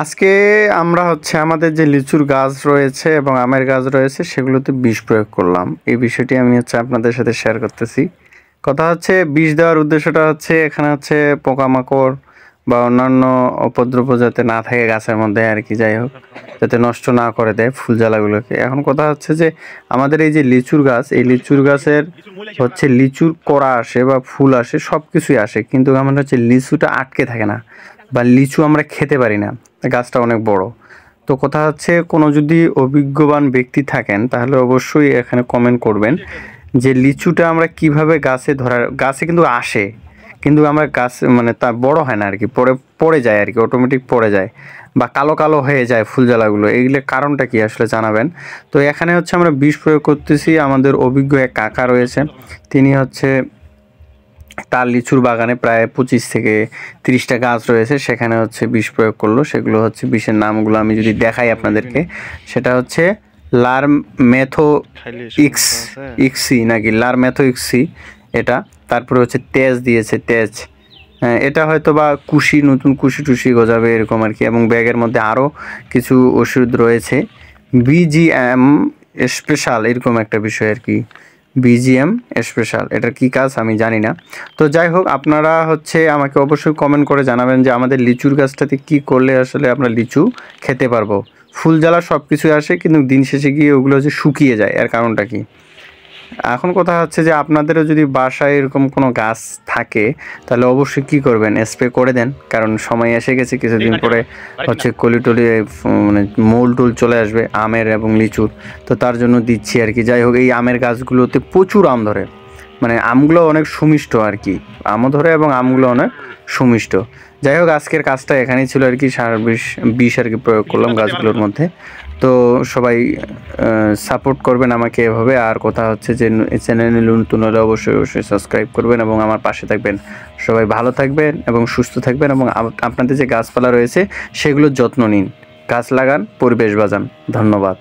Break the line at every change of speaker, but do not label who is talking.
আজকে আমরা আমাদের যে লিচুর গাছ রয়েছে এবং আমের গাছ রয়েছে সেগুলোতে বিষ প্রয়োগ করলাম। এই বিষয়টি আমি আপনাদের সাথে শেয়ার করতেছি। কথা বিষ দেওয়ার উদ্দেশ্যটা এখানে পোকামাকড় বা অন্যান্য উপদ্রব যাতে না থাকে গাছের মধ্যে আর কি, যাই হোক যাতে নষ্ট না করে দেয় ফুল জ্বালাগুলোকে। এখন কথা যে আমাদের এই যে লিচুর গাছ, এই লিচুর গাছের লিচুর কড়া আসে বা ফুল আসে, সব কিছুই আসে, কিন্তু আমার লিচুটা আটকে থাকে না বা লিচু আমরা খেতে পারি না, গাছটা অনেক বড়। তো কথা কোনো যদি অভিজ্ঞবান ব্যক্তি থাকেন তাহলে অবশ্যই এখানে কমেন্ট করবেন যে লিচুটা আমরা কিভাবে গাছে কিন্তু আসে, কিন্তু আমরা গাছ তা বড় হয় না আর কি, পড়ে যায় আর কি, অটোমেটিক পড়ে যায় বা কালো কালো হয়ে যায় ফুল জ্বালাগুলো। এইগুলোর কারণটা কি আসলে জানাবেন। তো এখানে আমরা বিষ প্রয়োগ করতেছি। আমাদের অভিজ্ঞ এক কাকা রয়েছে, তিনি তার লিচুর বাগানে প্রায় 25 থেকে 30টা গাছ রয়েছে, সেখানে বিষ প্রয়োগ করলো। সেগুলো বিষের নামগুলো আমি যদি দেখাই আপনাদেরকে, সেটা লারমেথো ইক্সি নাকি লারমেথো ইক্সি এটা। তারপরে তেজ দিয়েছে, তেজ, হ্যাঁ এটা হয়তো বা কুশি, নতুন কুশি টুশি গজাবে এরকম আর কি। এবং ব্যাগের মধ্যে আরও কিছু ওষুধ রয়েছে, বিজিএম স্পেশাল এরকম একটা বিষয় আর কি, বিজিএম স্পেশাল। এটার কি কাজ আমি জানি না। তো যাই হোক, আপনারা আমাকে অবশ্যই কমেন্ট করে জানাবেন যে আমাদের লিচুর গাছটাতে কি করলে আসলে আমরা লিচু খেতে পারবো। ফুল জ্বালা সব কিছুই আসে, কিন্তু দিন শেষে গিয়ে ওগুলো শুকিয়ে যায়, এর কারণটা কি। এখন কথা যে আপনাদেরও যদি বাসায় এরকম কোনো গাছ থাকে তাহলে অবশ্যই কি করবেন, স্প্রে করে দেন, কারণ সময় এসে গেছে, কিছুদিন পরে কলি টলি মূল টুল চলে আসবে আমের এবং লিচুর। তো তার জন্য দিচ্ছি আর কি। যাই হোক, এই আমের গাছগুলোতে প্রচুর আম ধরে, আমগুলো অনেক সুমিষ্ট আর কি, আমও ধরে এবং আমগুলো অনেক সুমিষ্ট। যাই হোক, আজকের কাজটা এখানেই ছিল আর কি, বিষ আর কি প্রয়োগ করলাম গাছগুলোর মধ্যে। তো সবাই সাপোর্ট করবেন আমাকে এভাবে। আর কথা যে চ্যানেলে নতুন হলে অবশ্যই অবশ্যই সাবস্ক্রাইব করবেন এবং আমার পাশে থাকবেন। সবাই ভালো থাকবেন এবং সুস্থ থাকবেন, এবং আপনাদের যে গাছপালা রয়েছে সেগুলোর যত্ন নিন, গাছ লাগান, পরিবেশ বাঁচান। ধন্যবাদ।